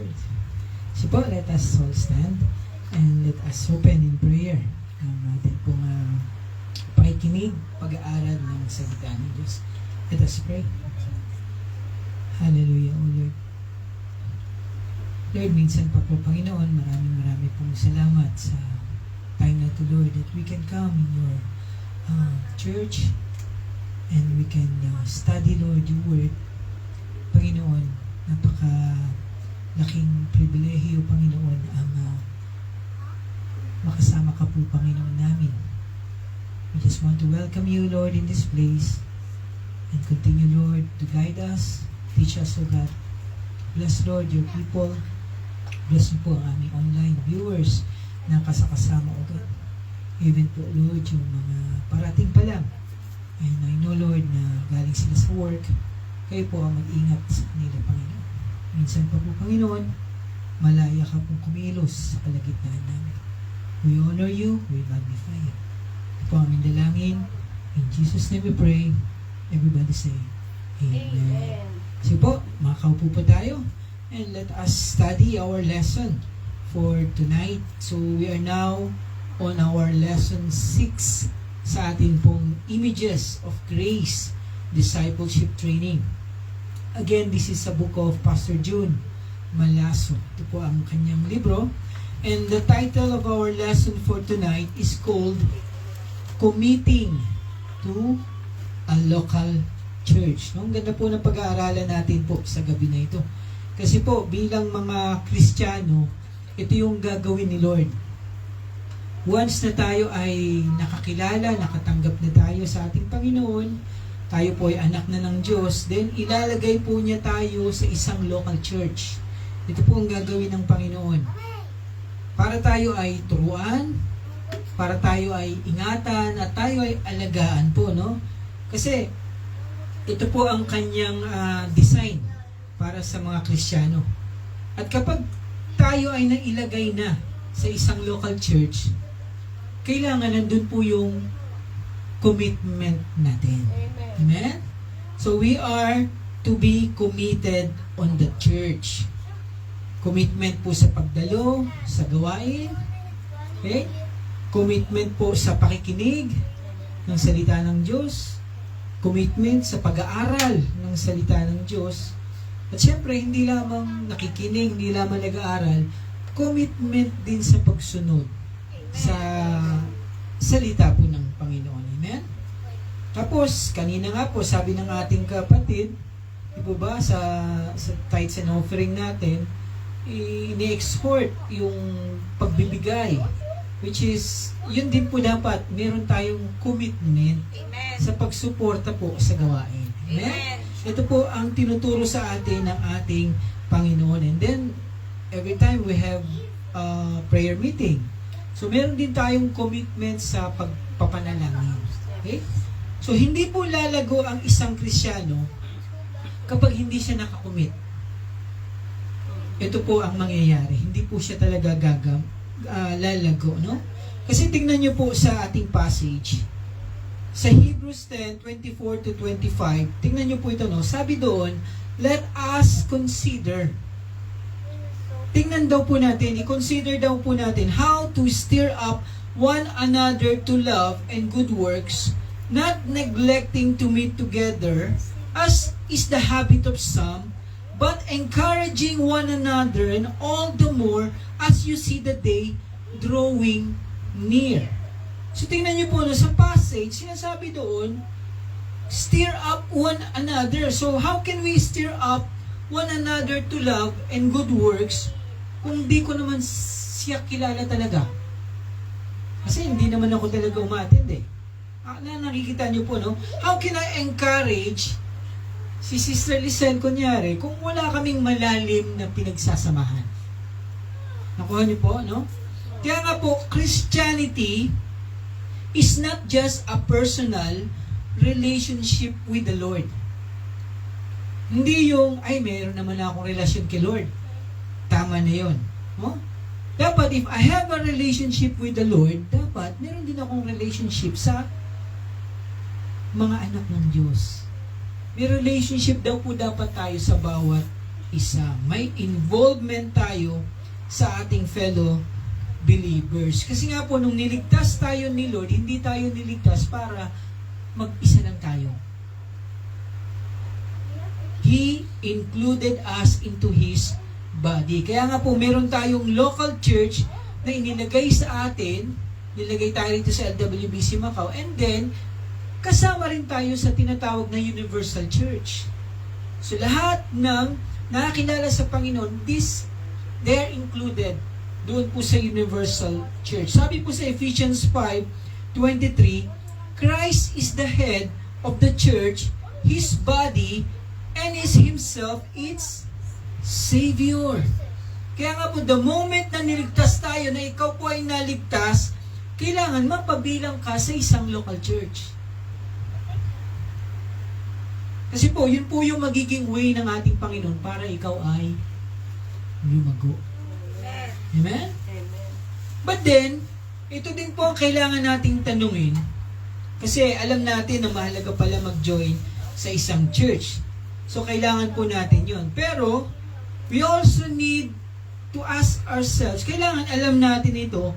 Lord. So po, let us all stand and let us open in prayer ang ating pong pakikinig, pag-aaral ng salita ng Diyos. Let us pray. Hallelujah, O Lord. Lord, minsan pa po, Panginoon, maraming pong salamat sa time na to, Lord, that we can come in your church and we can study, Lord, your word. Panginoon, napaka-laking pribilehiyo, Panginoon, ang makasama ka po, Panginoon namin. We just want to welcome you, Lord, in this place and continue, Lord, to guide us, teach us, O God. Bless, Lord, your people. Bless mo po ang aming online viewers na kasakasama, O God. Even po, Lord, yung mga parating pa lang. And I know, Lord, na galing sila sa work. Kayo po ang mag-ingat sa kanila, Panginoon. Minsan pa po, Panginoon, malaya ka pong kumilos sa kalagitnaan namin. We honor you, we magnify you. Ito po aming dalangin. In Jesus' name we pray. Everybody say, Amen. So po, makakaupo po tayo. And let us study our lesson for tonight. So we are now on our lesson 6 sa atin pong Images of Grace Discipleship Training. Again, this is a book of Pastor June Malaso. Ito po ang kanyang libro. And the title of our lesson for tonight is called Committing to a Local Church. Ang ganda po ng pag-aaralan natin po sa gabi na ito. Kasi po, bilang mga Kristiyano, ito yung gagawin ni Lord. Once na tayo ay nakakilala, nakatanggap na tayo sa ating Panginoon, tayo po ay anak na ng Diyos, then ilalagay po niya tayo sa isang local church. Ito po ang gagawin ng Panginoon. Para tayo ay turuan, para tayo ay ingatan, at tayo ay alagaan po, no? Kasi, ito po ang kanyang design para sa mga Kristiyano. At kapag tayo ay nailagay na sa isang local church, kailangan nandun po yung commitment natin. Amen? So we are to be committed on the church. Commitment po sa pagdalo, sa gawain. Okay? Commitment po sa pakikinig ng salita ng Diyos. Commitment sa pag-aaral ng salita ng Diyos. At syempre, hindi lamang nakikinig, hindi lamang nag-aaral, commitment din sa pagsunod sa salita po ng Panginoon. Amen? Tapos, kanina nga po, sabi ng ating kapatid, di po ba, sa tithes and offering natin, ini-export yung pagbibigay, which is, yun din po dapat, meron tayong commitment sa pagsuporta po sa gawain. Amen? Ito po ang tinuturo sa atin ng ating Panginoon. And then, every time we have prayer meeting. So, meron din tayong commitment sa pagpapanalangin. Okay? So, hindi po lalago ang isang Kristiyano kapag hindi siya nakakommit. Ito po ang mangyayari. Hindi po siya talaga lalago, no? Kasi tingnan niyo po sa ating passage. Sa Hebrews 10:24 to 25, tingnan niyo po ito, no? Sabi doon, let us consider. Tingnan daw po natin, i-consider daw po natin how to stir up one another to love and good works, not neglecting to meet together, as is the habit of some, but encouraging one another, and all the more as you see the day drawing near. So tingnan niyo po, no, sa passage, sinasabi doon, stir up one another. So how can we stir up one another to love and good works kung di ko naman siya kilala talaga? Kasi hindi naman ako talaga umattend eh. Nakikita niyo po, no? How can I encourage si Sister Lisen, kunyari, kung wala kaming malalim na pinagsasamahan? Nakuha niyo po, no? Kaya nga po, Christianity is not just a personal relationship with the Lord. Hindi yung, ay, meron naman akong relasyon kay Lord. Tama na yun. No? Dapat, if I have a relationship with the Lord, dapat, meron din akong relationship sa mga anak ng Diyos. May relationship daw po dapat tayo sa bawat isa. May involvement tayo sa ating fellow believers. Kasi nga po, nung niligtas tayo ni Lord, hindi tayo niligtas para mag-isa lang tayo. He included us into His body. Kaya nga po, meron tayong local church na inilagay sa atin, nilagay tayo rito sa LWBC Macau, and then, kasama rin tayo sa tinatawag na Universal Church. So, lahat ng nakakilala sa Panginoon, they're included doon po sa Universal Church. Sabi po sa Ephesians 5:23, Christ is the head of the church, His body, and is Himself its Savior. Kaya nga po, the moment na niligtas tayo, na ikaw po ay naligtas, kailangan mapabilang ka sa isang local church. Kasi po, yun po yung magiging way ng ating Panginoon para ikaw ay lumago. Amen? But then, ito din po ang kailangan nating tanungin. Kasi alam natin na mahalaga pala mag-join sa isang church. So, kailangan po natin yun. Pero, we also need to ask ourselves, kailangan alam natin ito,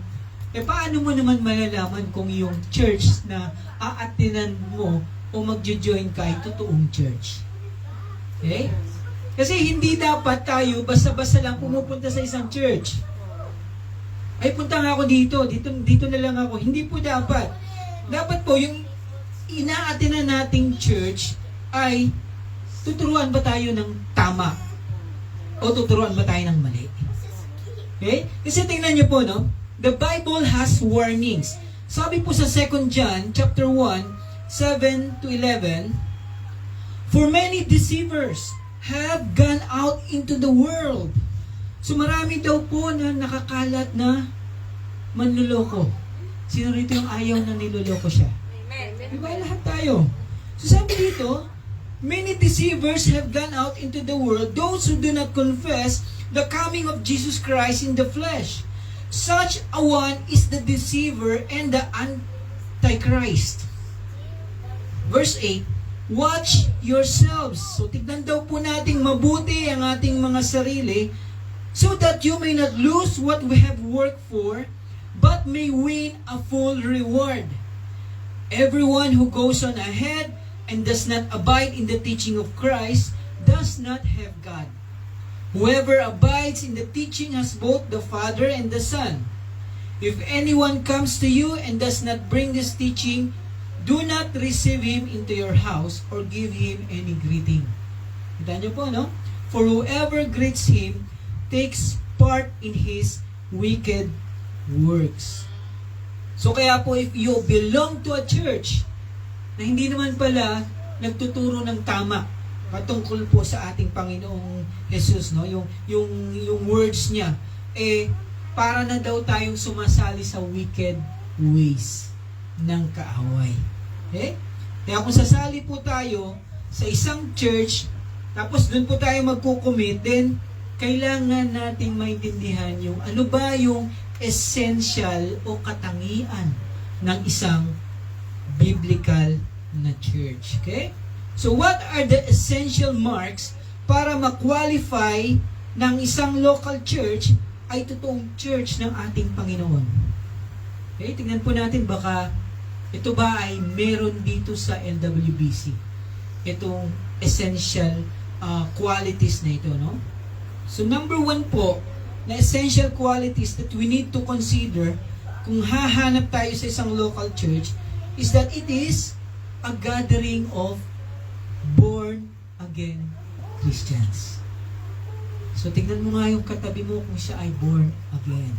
paano mo naman malalaman kung yung church na aatinan mo o magjo-join ka ay totoong church? Okay? Kasi hindi dapat tayo basta-basta lang pumupunta sa isang church. Ay, punta nga ako dito na lang ako. Hindi po dapat. Dapat po, yung inaatinan nating church ay tuturuan ba tayo ng tama? O tuturuan ba tayo ng mali? Okay? Kasi tingnan niyo po, no? The Bible has warnings. Sabi po sa 2 John chapter 1, 7 to 11, For many deceivers have gone out into the world. So marami daw po na nakakalat na manluloko. Sino rito yung ayaw na niloloko siya? Amen. Diba lahat tayo? So sabi dito, many deceivers have gone out into the world, those who do not confess the coming of Jesus Christ in the flesh. Such a one is the deceiver and the antichrist. Verse 8, watch yourselves. So tignan daw po nating mabuti ang ating mga sarili, so that you may not lose what we have worked for, but may win a full reward. Everyone who goes on ahead and does not abide in the teaching of Christ does not have God. Whoever abides in the teaching has both the Father and the Son. If anyone comes to you and does not bring this teaching, do not receive him into your house or give him any greeting. Kita niyo po, no? For whoever greets him takes part in his wicked works. So kaya po, if you belong to a church na hindi naman pala nagtuturo ng tama patungkol po sa ating Panginoong Jesus, no? Yung words niya, para na daw tayong sumasali sa wicked ways ng kaaway. Okay? Kaya kung sasali po tayo sa isang church, tapos doon po tayo magkukumit, then kailangan nating maintindihan yung ano ba yung essential o katangian ng isang biblical na church. Okay? So what are the essential marks para ma-qualify ng isang local church ay totoong church ng ating Panginoon? Okay, tingnan po natin baka ito ba ay meron dito sa LWBC. Itong essential qualities na ito, no? So number 1 po na essential qualities that we need to consider kung hahanap tayo sa isang local church is that it is a gathering of born-again Christians. So, tignan mo nga yung katabi mo kung siya ay born again.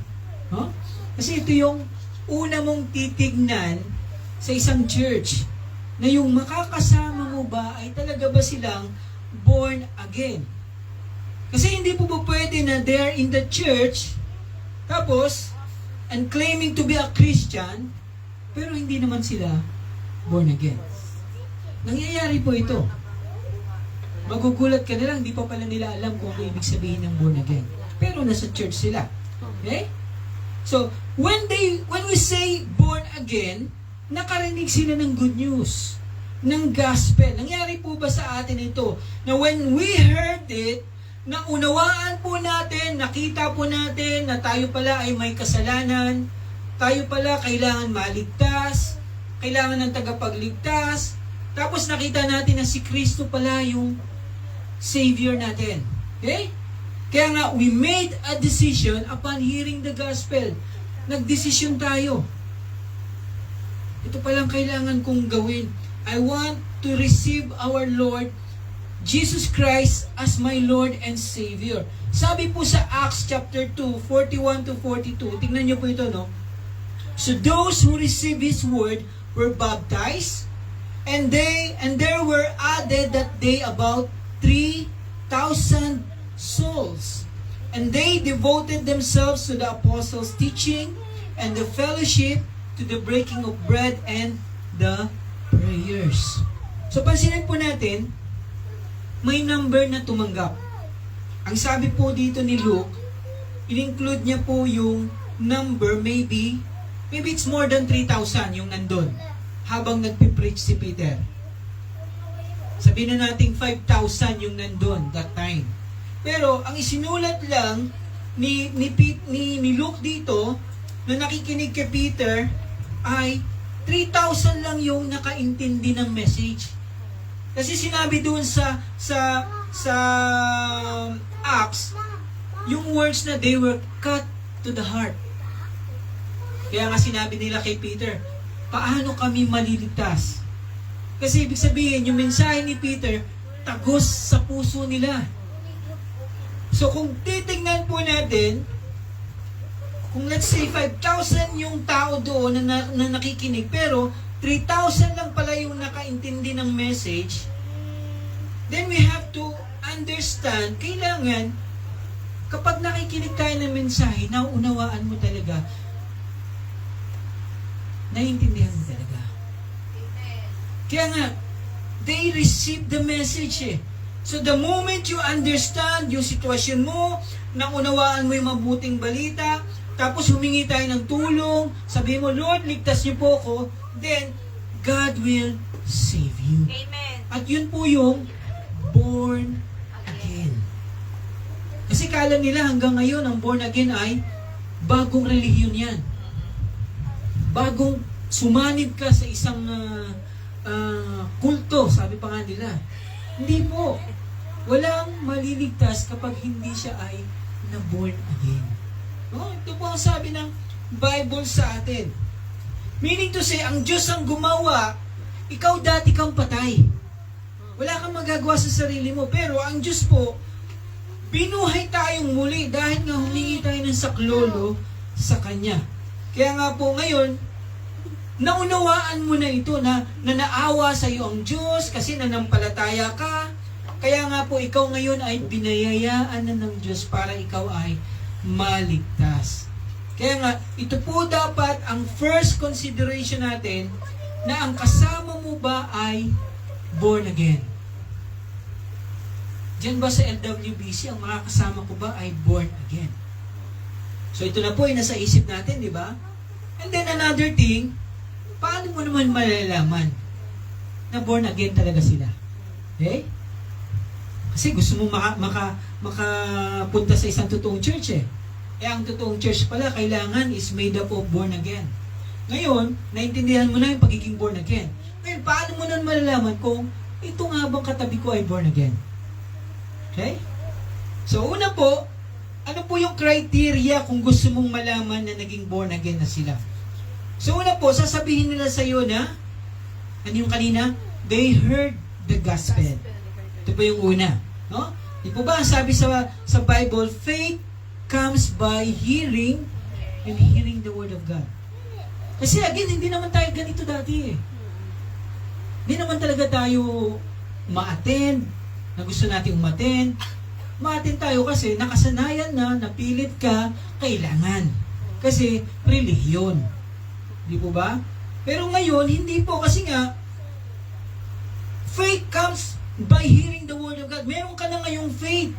No? Kasi ito yung una mong titignan sa isang church na yung makakasama mo ba ay talaga ba silang born again. Kasi hindi po ba pwede na they're in the church tapos and claiming to be a Christian pero hindi naman sila born again. Nangyayari po ito. Magugulat ka na lang, di pa pala nila alam kung ano ibig sabihin ng born again. Pero nasa church sila. Okay? So, when we say born again, nakarinig sila ng good news, ng gospel. Nangyari po ba sa atin ito? Na when we heard it, naunawaan po natin, nakita po natin na tayo pala ay may kasalanan, tayo pala kailangan maligtas, kailangan ng tagapagligtas, tapos nakita natin na si Kristo pala yung Savior natin. Okay? Kaya nga, we made a decision upon hearing the gospel. Nagdesisyon tayo. Ito palang kailangan kong gawin. I want to receive our Lord Jesus Christ as my Lord and Savior. Sabi po sa Acts chapter 2, 41 to 42, tingnan niyo po ito, no? So those who received His word were baptized, and there were added that day about 3,000 souls. And they devoted themselves to the apostles' teaching and the fellowship, to the breaking of bread and the prayers. So pansinin po natin, may number na tumanggap. Ang sabi po dito ni Luke, in-include niya po yung number, maybe it's more than 3,000 yung nandun habang nagpipreach si Peter. Sabihin na natin 5,000 yung nandun that time. Pero ang isinulat lang ni Luke dito na nakikinig kay Peter ay 3,000 lang yung nakaintindi ng message. Kasi sinabi doon sa Acts, yung words na they were cut to the heart. Kaya nga sinabi nila kay Peter, paano kami maliligtas? Kasi ibig sabihin, yung mensahe ni Peter, tagos sa puso nila. So kung titingnan po natin, kung let's say 5,000 yung tao doon na nakikinig, pero 3,000 lang pala yung nakaintindi ng message, then we have to understand, kailangan, kapag nakikinig tayo ng mensahe, nauunawaan mo talaga, naiintindihan mo talaga. Kaya nga, they receive the message eh. So the moment you understand yung sitwasyon mo, naunawaan mo yung mabuting balita, tapos humingi tayo ng tulong, sabihin mo, Lord, ligtas niyo po ako, then God will save you. Amen. At yun po yung born again. Kasi kala nila hanggang ngayon, ang born again ay bagong relihiyon yan. Bagong sumanib ka sa isang kulto, sabi pa nga nila. Hindi po. Walang maliligtas kapag hindi siya ay na-born again. No? Ito po ang sabi ng Bible sa atin. Meaning to say, ang Diyos ang gumawa, ikaw dati kang patay. Wala kang magagawa sa sarili mo. Pero ang Diyos po, binuhay tayong muli dahil nga humingi tayo ng saklolo sa Kanya. Kaya nga po ngayon, naunawaan mo na ito na naawa sa iyo ang Diyos kasi nanampalataya ka. Kaya nga po ikaw ngayon ay binayayaan na ng Diyos para ikaw ay maligtas. Kaya nga, ito po dapat ang first consideration natin na ang kasama mo ba ay born again. Diyan ba sa LWBC, ang mga kasama ko ba ay born again? So ito na po ay nasa isip natin, di ba? And then another thing, paano mo naman malalaman na born again talaga sila? Okay? Kasi gusto mo makapunta sa isang totoong church eh. Eh ang totoong church pala kailangan is made up of born again. Ngayon, naintindihan mo na yung pagiging born again. Ngayon, paano mo nun malalaman kung ito nga bang katabi ko ay born again? Okay? So una po, ano po yung criteria kung gusto mong malaman na naging born again na sila? So una po, sasabihin nila sa iyo na, ano yung kanina? They heard the gospel. Ito po yung una. No? Di po ba ang sabi sa Bible, faith comes by hearing and hearing the word of God. Kasi again, hindi naman tayo ganito dati eh. Hindi naman talaga tayo ma-attend, na gusto nating umattend. Ma-attend tayo kasi nakasanayan na, napilit ka, kailangan. Kasi relihiyon. Di po ba? Pero ngayon, hindi po kasi nga, faith comes by hearing the word of God. Meron ka na ngayong faith.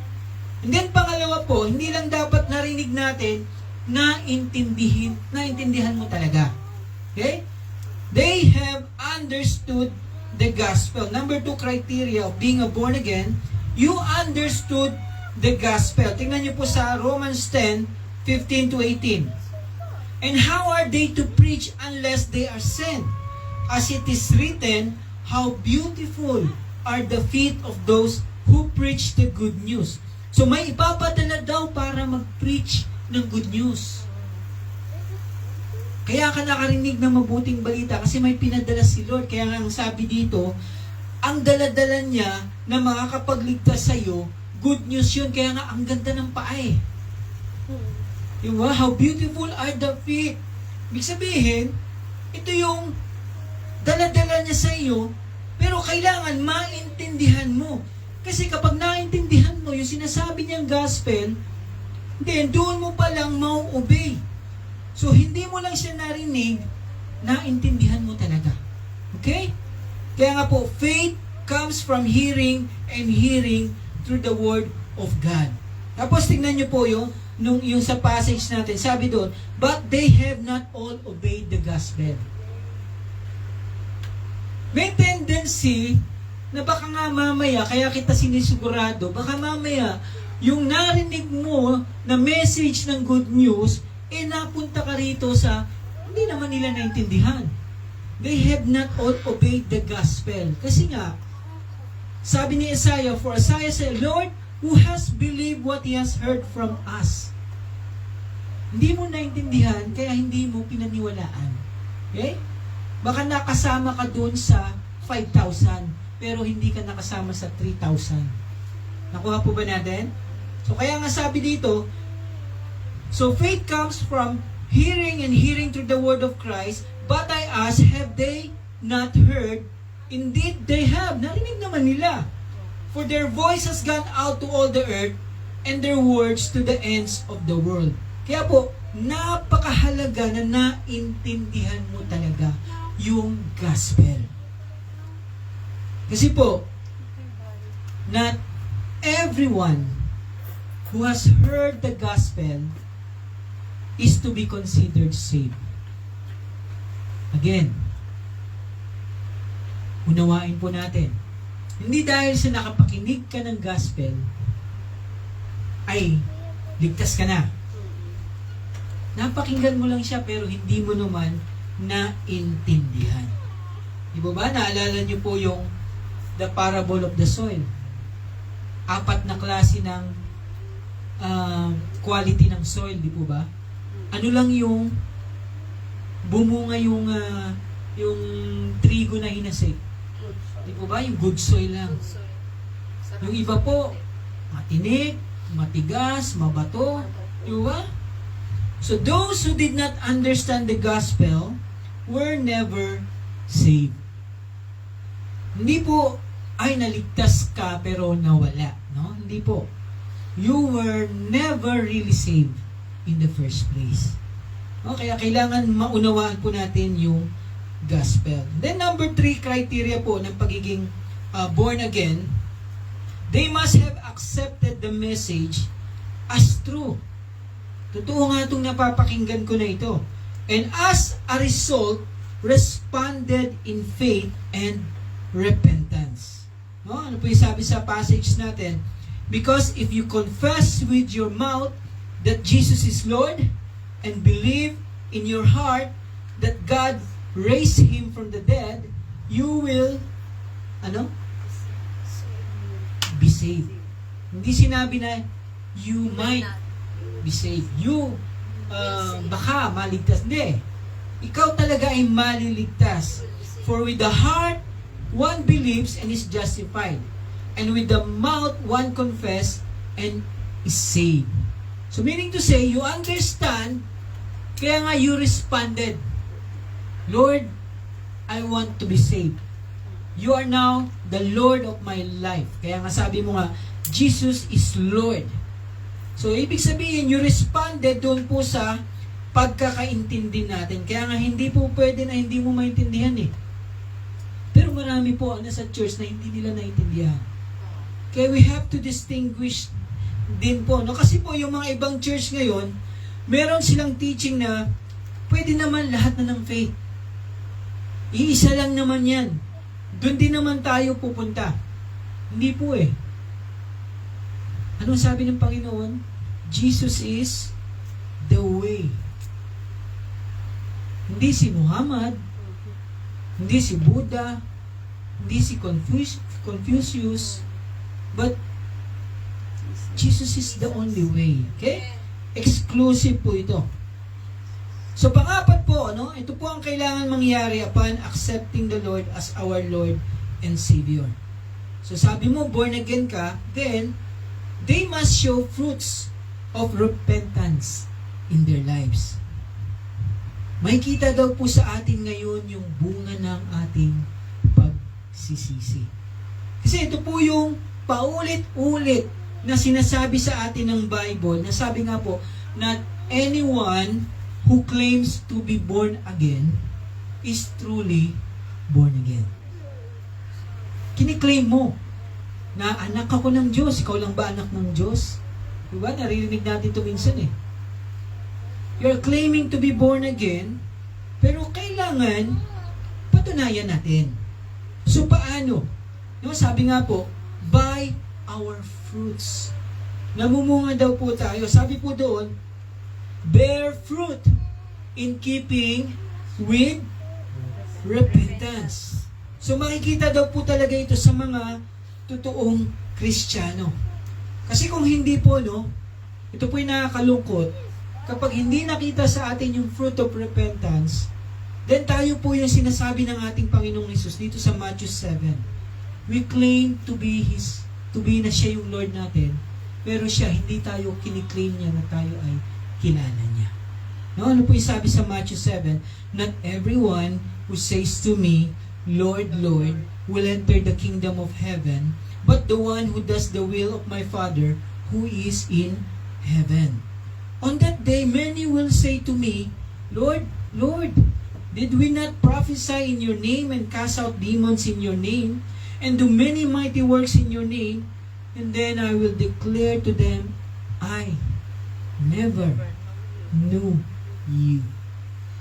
And then pangalawa po, hindi lang dapat narinig natin, naintindihan mo talaga. Okay? They have understood the gospel. Number 2 criteria of being a born again, you understood the gospel. Tingnan niyo po sa Romans 10:15 to 18. And how are they to preach unless they are sent? As it is written, how beautiful are the feet of those who preach the good news. So may ipapadala daw para mag-preach ng good news. Kaya ka nakarinig ng mabuting balita kasi may pinadala si Lord. Kaya nga ang sabi dito, ang daladala niya na makakapagligtas sa iyo, good news yun. Kaya nga ang ganda ng paa eh. Diba? How beautiful are the feet. Ibig sabihin, ito yung daladala niya sa iyo, pero kailangan maintindihan mo. Kasi kapag naintindihan mo yung sinasabi niyang gospel, then doon mo palang mau-obey. So, hindi mo lang siya narinig, naintindihan mo talaga. Okay? Kaya nga po, faith comes from hearing and hearing through the word of God. Tapos tingnan niyo po yung sa passage natin, sabi doon, but they have not all obeyed the gospel. May tendency na baka nga mamaya, kaya kita sinisigurado, baka mamaya, yung narinig mo na message ng good news, napunta ka rito sa, hindi naman nila naintindihan. They have not all obeyed the gospel. Kasi nga, sabi ni Isaiah, for Isaiah said, Lord, who has believed what he has heard from us? Hindi mo naintindihan, kaya hindi mo pinaniwalaan. Okay? Baka nakasama ka dun sa 5,000, pero hindi ka nakasama sa 3,000. Nakuha po ba natin? So kaya nga sabi dito, so faith comes from hearing and hearing through the word of Christ, but I ask, have they not heard? Indeed, they have. Narinig naman nila. For their voice has gone out to all the earth, and their words to the ends of the world. Kaya po, napakahalaga na naintindihan mo talaga yung gospel. Kasi po, not everyone who has heard the gospel is to be considered saved. Again, unawain po natin. Hindi dahil sa nakapakinig ka ng gospel, ay ligtas ka na. Napakinggan mo lang siya pero hindi mo naman naintindihan. Di ba ba? Naalala niyo po yung the parable of the soil. 4 na klase ng quality ng soil, di po ba? Ano lang yung bumunga yung trigo na hinasik? Di po ba? Yung good soil lang. Yung iba po, matinik, matigas, mabato. Di ba? So those who did not understand the gospel were never saved. Hindi po, ay naligtas ka pero nawala. No? Hindi po. You were never really saved in the first place. No? Kaya kailangan maunawaan po natin yung gospel. Then number 3 criteria po ng pagiging born again, they must have accepted the message as true. Totoo nga itong napapakinggan ko na ito. And as a result, responded in faith and repentance. No? Ano po yung sabi sa passage natin? Because if you confess with your mouth that Jesus is Lord and believe in your heart that God raised Him from the dead, you will, be saved. Hindi sinabi na you might be saved. You, baka maligtas. Hindi. Ikaw talaga ay maliligtas. For with the heart, one believes and is justified. And with the mouth, one confess and is saved. So meaning to say, you understand, kaya nga you responded, Lord, I want to be saved. You are now the Lord of my life. Kaya nga sabi mo nga, Jesus is Lord. So, ibig sabihin, you responded doon po sa pagkakaintindi natin. Kaya nga, hindi po pwede na hindi mo maintindihan eh. Pero marami po ang nasa church na hindi nila naintindihan. Kaya we have to distinguish din po. No? Kasi po, yung mga ibang church ngayon, meron silang teaching na pwede naman lahat na ng faith. Iisa lang naman yan. Doon din naman tayo pupunta. Hindi po eh. Anong sabi ng Panginoon? Jesus is the way. Hindi si Muhammad, hindi si Buddha, hindi si Confucius, but Jesus is the only way. Okay? Exclusive po ito. So pangapat po, ito po ang kailangan mangyari upon accepting the Lord as our Lord and Savior. So sabi mo, born again ka, then they must show fruits of repentance in their lives. May kita daw po sa atin ngayon yung bunga ng ating pagsisisi. Kasi ito po yung paulit-ulit na sinasabi sa atin ng Bible, na sabi nga po, not anyone who claims to be born again is truly born again. Kiniklaim mo na anak ako ng Diyos. Ikaw lang ba anak ng Diyos? Diba? Naririnig natin ito minsan eh. You're claiming to be born again, pero kailangan patunayan natin. So paano? Sabi nga po, by our fruits. Namumunga daw po tayo. Sabi po doon, bear fruit in keeping with repentance. So makikita daw po talaga ito sa mga totoong Kristiyano. Kasi kung hindi po, ito po yung nakakalungkot, kapag hindi nakita sa atin yung fruit of repentance, then tayo po yung sinasabi ng ating Panginoong Hesus dito sa Matthew 7. We claim to be na siya yung Lord natin, pero siya, hindi tayo kiniklaim niya na tayo ay kilala niya. Ano po yung sabi sa Matthew 7? Not everyone who says to me, Lord, Lord, will enter the kingdom of heaven, but the one who does the will of my Father who is in heaven. On that day, many will say to me, Lord, Lord, did we not prophesy in your name and cast out demons in your name, and do many mighty works in your name? And then I will declare to them, I never knew you.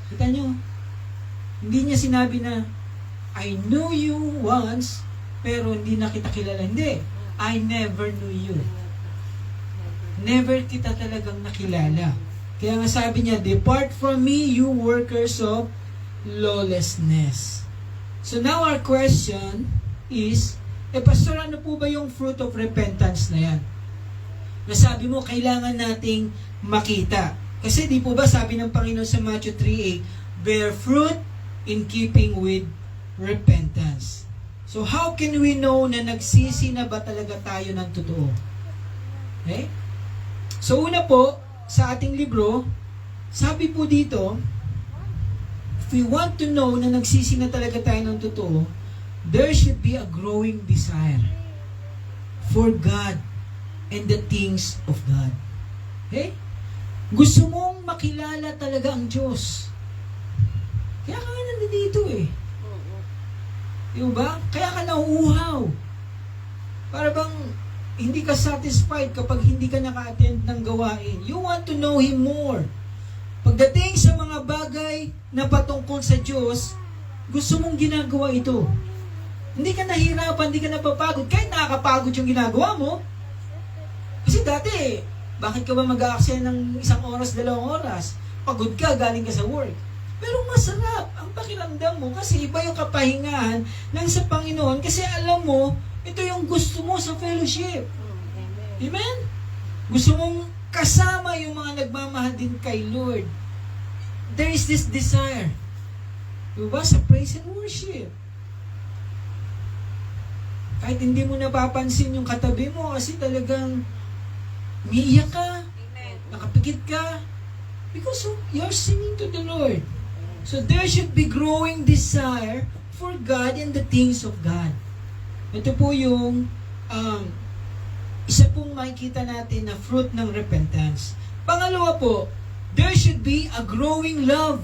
Kita nyo? Hindi niya sinabi na, I knew you once, pero hindi na kita kilala. Hindi. I never knew you. Never kita talagang nakilala. Kaya nga sabi niya, depart from me, you workers of lawlessness. So now our question is, Pastor, ano po ba yung fruit of repentance na yan? Nasabi mo, kailangan nating makita. Kasi di po ba sabi ng Panginoon sa Matthew 3:8, bear fruit in keeping with repentance. So how can we know na nagsisi na ba talaga tayo ng totoo? Okay? So una po, sa ating libro, sabi po dito, if we want to know na nagsisi na talaga tayo ng totoo, there should be a growing desire for God and the things of God. Okay? Gusto mong makilala talaga ang Diyos. Kaya ka nga nandito eh. Diba? Kaya ka nauuhaw. Para bang hindi ka satisfied kapag hindi ka naka-attend ng gawain. You want to know Him more. Pagdating sa mga bagay na patungkol sa Diyos, gusto mong ginagawa ito. Hindi ka nahirapan, hindi ka napapagod. Kahit nakakapagod yung ginagawa mo. Kasi dati, bakit ka ba mag-aaksaya ng 1 oras, 2 oras? Pagod ka, galing ka sa work. Pero masarap ang pakiramdam mo kasi iba yung kapahingahan ng sa Panginoon kasi alam mo, ito yung gusto mo sa fellowship. Amen? Gusto mong kasama yung mga nagmamahal din kay Lord. There is this desire. Diba? Sa praise and worship. Kahit hindi mo napapansin yung katabi mo kasi talagang umiiyak ka, nakapikit ka, because you're singing to the Lord. So there should be growing desire for God and the things of God. Ito po yung isa pong makikita natin na fruit ng repentance. Pangalawa po, there should be a growing love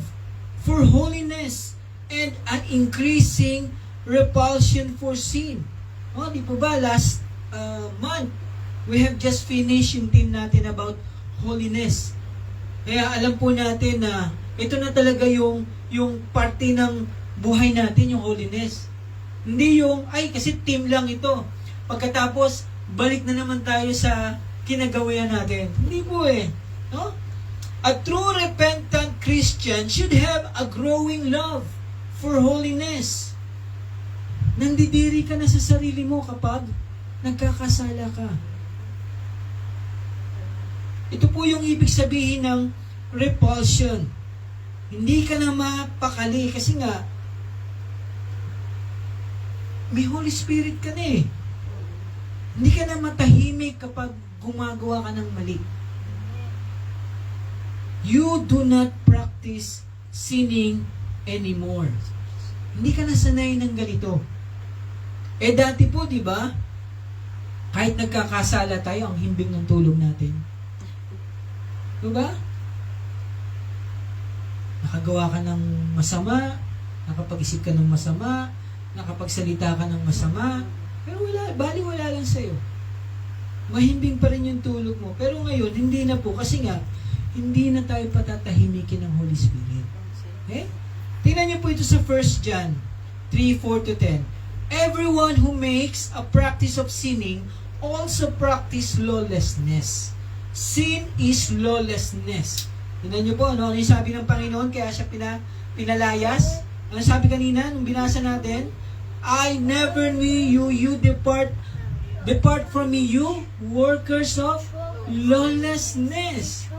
for holiness and an increasing repulsion for sin. Di po ba last month, we have just finished yung team natin about holiness. Kaya alam po natin na ito na talaga yung parte ng buhay natin, yung holiness. Hindi yung, kasi team lang ito. Pagkatapos, balik na naman tayo sa kinagawian natin. Hindi po eh. No? A true repentant Christian should have a growing love for holiness. Nandidiri ka na sa sarili mo kapag nagkakasala ka. Ito po yung ibig sabihin ng repulsion. Hindi ka na mapakali kasi nga may Holy Spirit ka na eh. Hindi ka na matahimik kapag gumagawa ka ng mali. You do not practice sinning anymore. Hindi ka na sanay ng ganito. Eh dati po, di ba? Kahit nagkakasala tayo, ang himbing ng tulong natin. Di ba? Nakagawa ka ng masama, nakapag-isip ka ng masama, nakapagsalita ka ng masama, pero wala lang sa'yo. Mahimbing pa rin yung tulog mo. Pero ngayon, hindi na po. Kasi nga, hindi na tayo patatahimikin ng Holy Spirit. Okay? Tingnan niyo po ito sa 1 John 3:4-10. Everyone who makes a practice of sinning also practice lawlessness. Sin is lawlessness. Tingnan niyo po, ano yung sabi ng Panginoon, kaya siya pinalayas? Ano sabi kanina, nung binasa natin? I never knew you, you depart from me, you workers of lawlessness.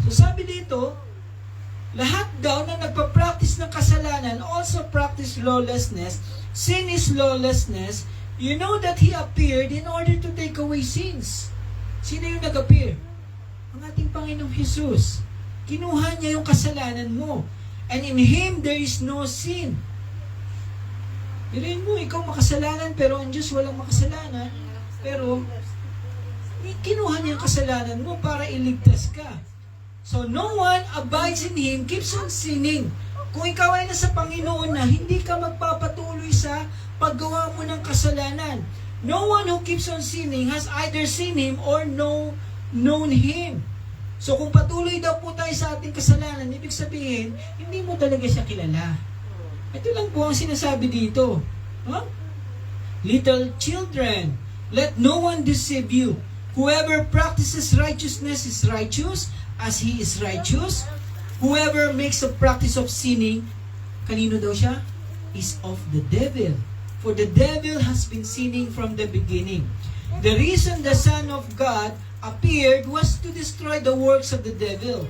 So sabi dito, lahat daw na nagpa-practice ng kasalanan also practice lawlessness. Sin is lawlessness. You know that He appeared in order to take away sins. Sino yung nag-appear? Ang ating Panginoong Jesus. Kinuha niya yung kasalanan mo. And in Him there is no sin. Pirin mo, ikaw makasalanan pero ang Diyos walang makasalanan. Pero kinuha niya yung kasalanan mo para iligtas ka. So, no one abides in Him, keeps on sinning. Kung ikaw ay nasa Panginoon na, hindi ka magpapatuloy sa paggawa mo ng kasalanan. No one who keeps on sinning has either seen Him or known Him. So, kung patuloy daw po tayo sa ating kasalanan, ibig sabihin, hindi mo talaga siya kilala. Ito lang po ang sinasabi dito. Huh? Little children, let no one deceive you. Whoever practices righteousness is righteous, as He is righteous. Whoever makes a practice of sinning, kanino daw siya? Is of the devil. For the devil has been sinning from the beginning. The reason the Son of God appeared was to destroy the works of the devil.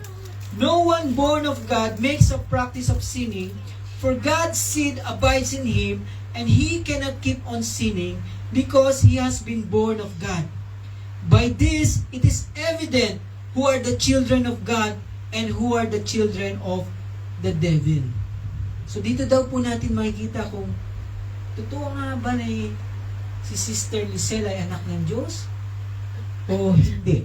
No one born of God makes a practice of sinning, for God's seed abides in him, and he cannot keep on sinning because he has been born of God. By this, it is evident who are the children of God and who are the children of the devil. So dito daw po natin makikita kung totoo nga ba na si Sister Lucelle ay anak ng Diyos o hindi.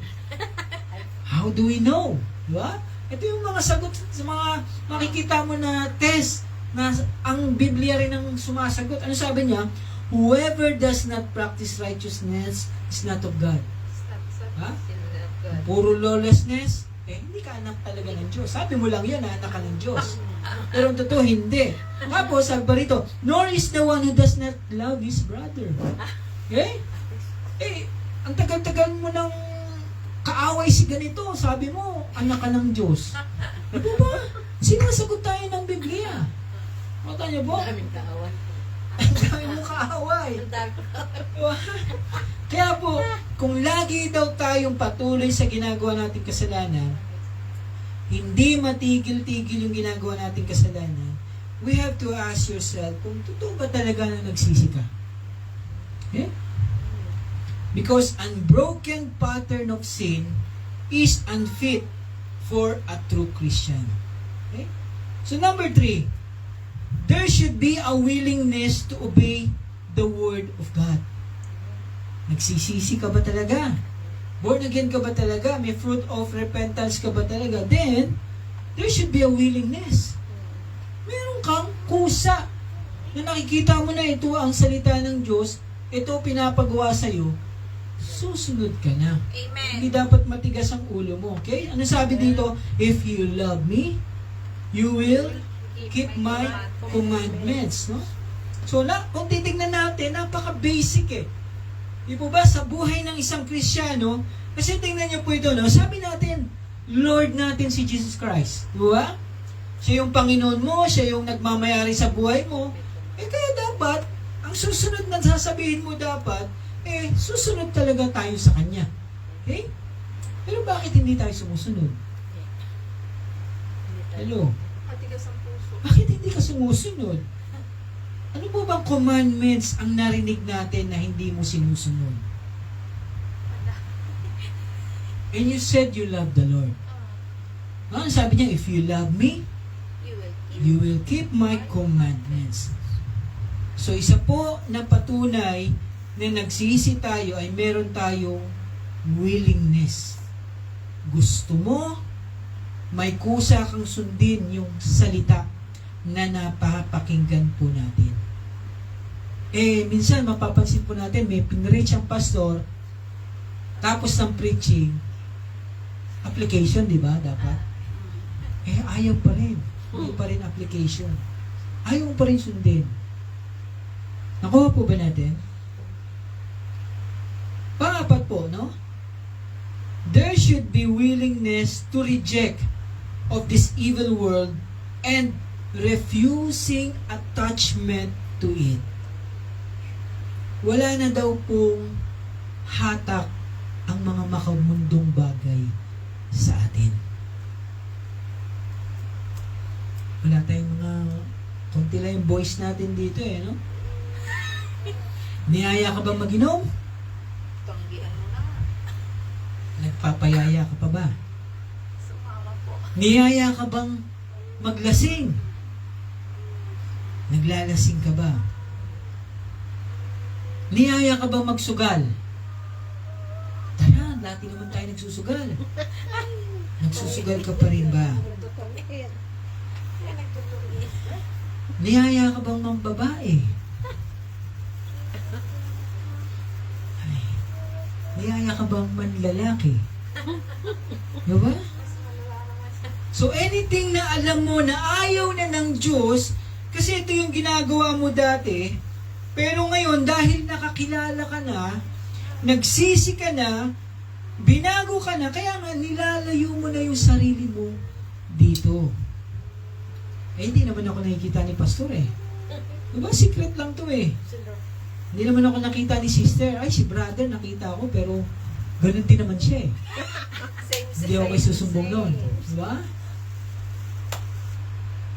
How do we know? Diba? Ito yung mga sagot sa mga makikita mo na test na ang Biblia rin ang sumasagot. Ano sabi niya? Whoever does not practice righteousness is not of God. Ha? Puro lawlessness, hindi ka anak talaga ng Diyos. Sabi mo lang yan, anak ka ng Diyos. Pero ang totoo, hindi. Tapos, sabi pa rito, nor is the one who does not love his brother. Okay? Ang tagal-tagal mo ng kaaway si ganito, sabi mo, anak ka ng Diyos. Diba ba? Sinasagot tayo ng Biblia. Mata niyo po? Daming kaaway. Ang dami mo kaaway. Kaya po, kung lagi daw tayong patuloy sa ginagawa nating kasalanan, hindi matigil-tigil yung ginagawa nating kasalanan, we have to ask yourself kung totoo ba talaga na nagsisi ka. Okay? Because unbroken pattern of sin is unfit for a true Christian. Okay? So number 3, there should be a willingness to obey the Word of God. Nagsisisi ka ba talaga? Born again ka ba talaga? May fruit of repentance ka ba talaga? Then, there should be a willingness. Meron kang kusa na nakikita mo na ito ang salita ng Diyos, ito pinapagawa sa'yo, susunod ka na. Amen. Hindi dapat matigas ang ulo mo. Okay? Ano sabi dito? If you love me, you will keep my commandments. No? So, kung titignan natin, napaka-basic eh. Di po ba, sa buhay ng isang Kristiyano, kasi tingnan niyo po ito, no? Sabi natin, Lord natin si Jesus Christ. Di ba? Siya yung Panginoon mo, siya yung nagmamayari sa buhay mo. Kaya dapat, ang susunod na sasabihin mo dapat, susunod talaga tayo sa Kanya. Okay? Pero bakit hindi tayo sumusunod? Hello? Bakit hindi ka sumusunod? Ano po bang commandments ang narinig natin na hindi mo sinusunod? And you said you love the Lord. Ano sabi niya? If you love me, you will keep my commandments. So isa po na patunay na nagsisi tayo ay meron tayong willingness. Gusto mo, may kusa kang sundin yung salita na napapakinggan po natin. Minsan mapapansin po natin, may pinreach ang pastor, tapos ng preaching, application, di ba, dapat? Ayaw pa rin. Hindi pa rin application. Ayaw pa rin sundin. Nakuha po ba natin? Pangapat po, no? There should be willingness to reject of this evil world and refusing attachment to it. Wala na daw pong hatak ang mga makamundong bagay sa atin. Wala tayong mga konti lang yung boys natin dito no? Niyaya ka ba mag-inom? Tanggihan mo na. Nagpapayaya ka pa ba? Sumama po. Niyaya ka bang maglasing? Naglalasing ka ba? Niyaya ka bang magsugal? Tara, dati naman tayo nagsusugal. Nagsusugal ka pa rin ba? Niyaya ka bang mambabae? Ay, niyaya ka bang manlalaki? Diba? So anything na alam mo na ayaw na ng Diyos, kasi ito yung ginagawa mo dati, pero ngayon dahil nakakilala ka na, nagsisi ka na, binago ka na, kaya nga nilalayo mo na yung sarili mo dito. Hindi naman ako nakikita ni pastor Diba? Secret lang to Hindi naman ako nakita ni sister. Ay, si brother nakita ako, pero ganun din naman siya Hindi ako may susumbong noon. Diba?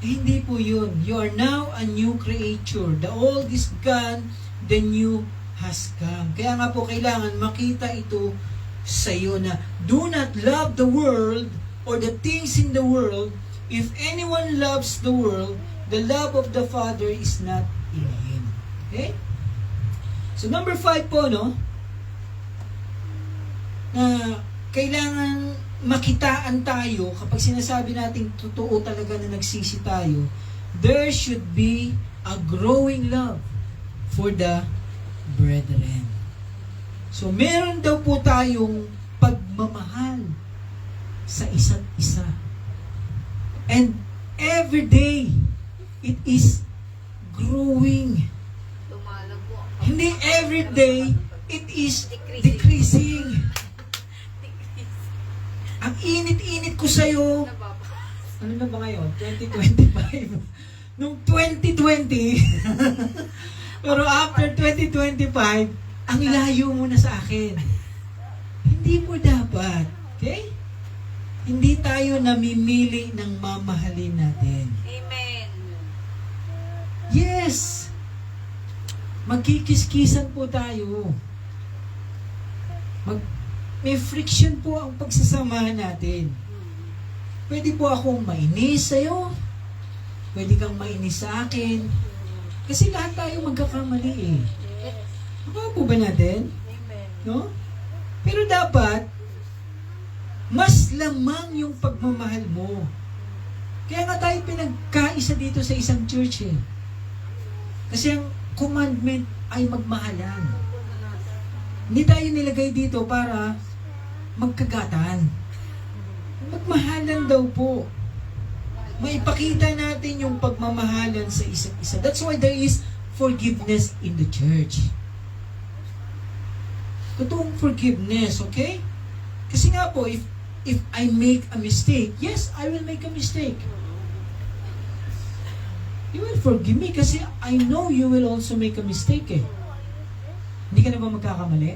Hindi po yun. You are now a new creature. The old is gone, the new has come. Kaya nga po kailangan makita ito sa iyo na do not love the world or the things in the world. If anyone loves the world, the love of the Father is not in him. Okay? So number 5 po, no? Na kailangan makitaan tayo kapag sinasabi natin totoo talaga na nagsisi tayo, there should be a growing love for the brethren. So meron daw po tayong pagmamahal sa isa't isa. And every day, it is growing. Lumalago. Hindi every day, it is decreasing. Ang init-init ko sa'yo. Ano na ba ngayon? 2025. Nung 2020, pero after 2025, ang layo mo na sa akin. Hindi mo dapat. Okay? Hindi tayo namimili ng mamahalin natin. Amen. Yes! Magkikiskisan po tayo. May friction po ang pagsasamahan natin. Pwede po akong mainis sa'yo. Pwede kang mainis sa akin. Kasi lahat tayo magkakamali Ano po ba natin? Amen. No? Pero dapat, mas lamang yung pagmamahal mo. Kaya nga tayo pinagkaisa dito sa isang church Kasi ang commandment ay magmahalan. Hindi tayo nilagay dito para magkagatan. Magmahalan daw po. Maipakita natin yung pagmamahalan sa isa't isa. That's why there is forgiveness in the church. Totoong forgiveness, okay? Kasi nga po, if I make a mistake, yes, I will make a mistake. You will forgive me kasi I know you will also make a mistake eh. Hindi ka na ba magkakamali?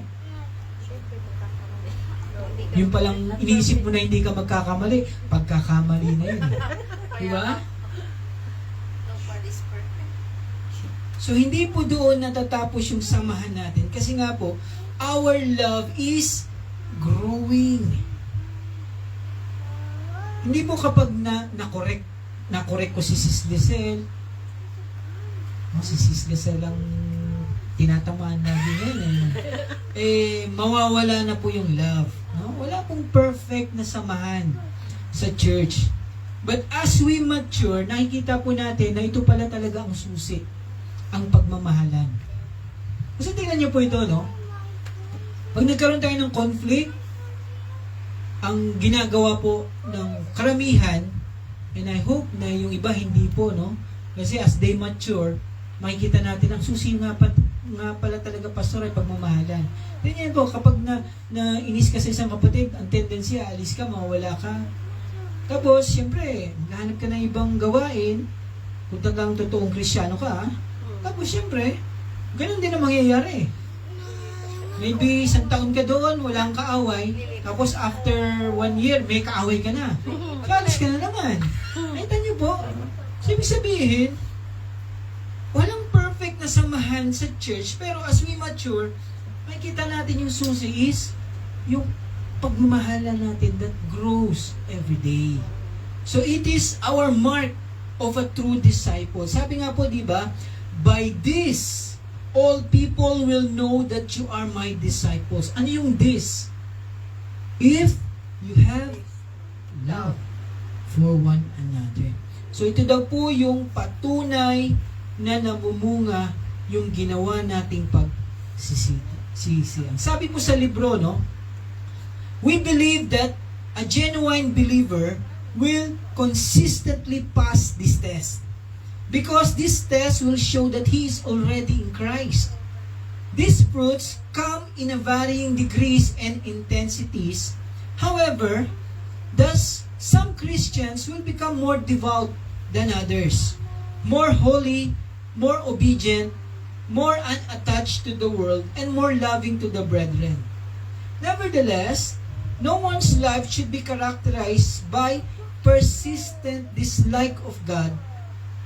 Yung palang iniisip mo na hindi ka magkakamali, pagkakamali na yun. Di ba? Nobody's perfect. So, hindi po doon natatapos yung samahan natin. Kasi nga po, our love is growing. Hindi po kapag na-correct ko si Sis Gazelle, si Sis Gazelle ang tinatamaan natin yan mawawala na po yung love. No? Wala pong perfect na samahan sa church. But as we mature, nakikita po natin na ito pala talaga ang susi, ang pagmamahalan. Kasi tingnan niyo po ito, no? Pag nagkaroon tayo ng conflict, ang ginagawa po ng karamihan, and I hope na yung iba hindi po, no? Kasi as they mature, makikita natin ang susi nga pala talaga, pastor, ay pagmamahalan. Ganyan po, kapag na inis ka sa isang kapatid, ang tendency, alis ka, mawala ka. Tapos, siyempre, maghanap ka ng ibang gawain, kung talagang totoong Kristyano ka, tapos, siyempre, ganun din ang mangyayari. Maybe, isang taon ka doon, walang kaaway, tapos after 1 year, may kaaway ka na. Alis ka na naman. Nakita niyo po, so, ibig sabihin, walang perfect na samahan sa church, pero as we mature, makikita natin yung susi is yung pagmamahalan natin that grows every day. So it is our mark of a true disciple. Sabi nga po, di ba, by this, all people will know that you are my disciples. Ano yung this? If you have love for one another. So ito daw po yung patunay na namumunga yung ginawa nating pagsisiyang. Sabi po sa libro, no? We believe that a genuine believer will consistently pass this test. Because this test will show that he is already in Christ. These fruits come in a varying degrees and intensities. However, thus some Christians will become more devout than others, more holy, more obedient, more unattached to the world, and more loving to the brethren. Nevertheless, no one's life should be characterized by persistent dislike of God,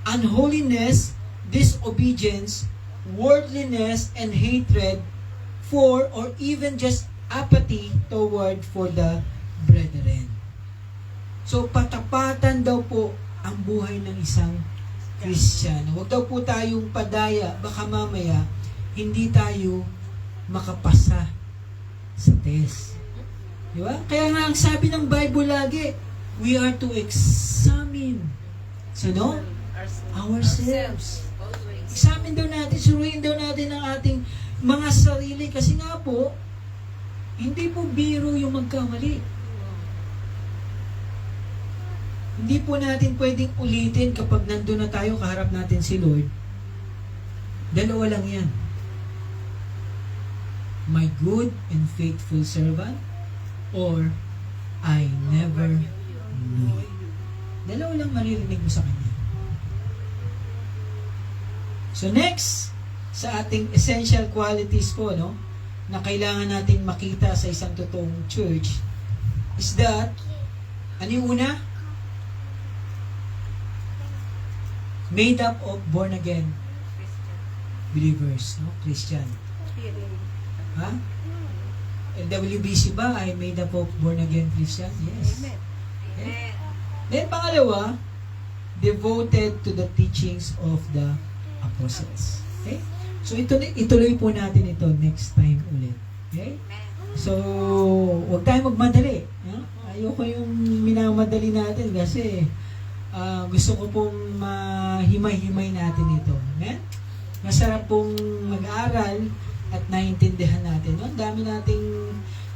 unholiness, disobedience, worldliness, and hatred for, or even just apathy toward for the brethren. So, patapatan daw po ang buhay ng isang Kristiyano. Huwag daw po tayong padaya, baka mamaya hindi tayo makapasa sa test. Di ba? Kaya nga ang sabi ng Bible lagi, we are to examine ourselves. Examine daw natin, suruin daw natin ang ating mga sarili kasi nga po, hindi po biro yung magkamali. Hindi po natin pwedeng ulitin kapag nandun na tayo, kaharap natin si Lord. Dalawa lang yan. My good and faithful servant, or I never knew you. Dalawa lang maririnig mo sa Kanya. So next, sa ating essential qualities po, no, na kailangan natin makita sa isang totoong church, is that, ano yung una? Made up of born-again believers, no? Christian. Ha? LWBC ba ay made up of born-again Christian? Yes. Okay. Then pangalawa, devoted to the teachings of the apostles. Okay? So ituloy po natin ito next time ulit. Okay? So, huwag tayong magmadali. No? Ayoko yung minamadali natin kasi gusto ko pong mahimay-himay natin ito. Amen? Masarap pong mag-aral at naiintindihan natin. No? Ang dami nating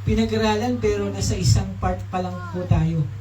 pinag-aralan pero nasa isang part pa lang po tayo.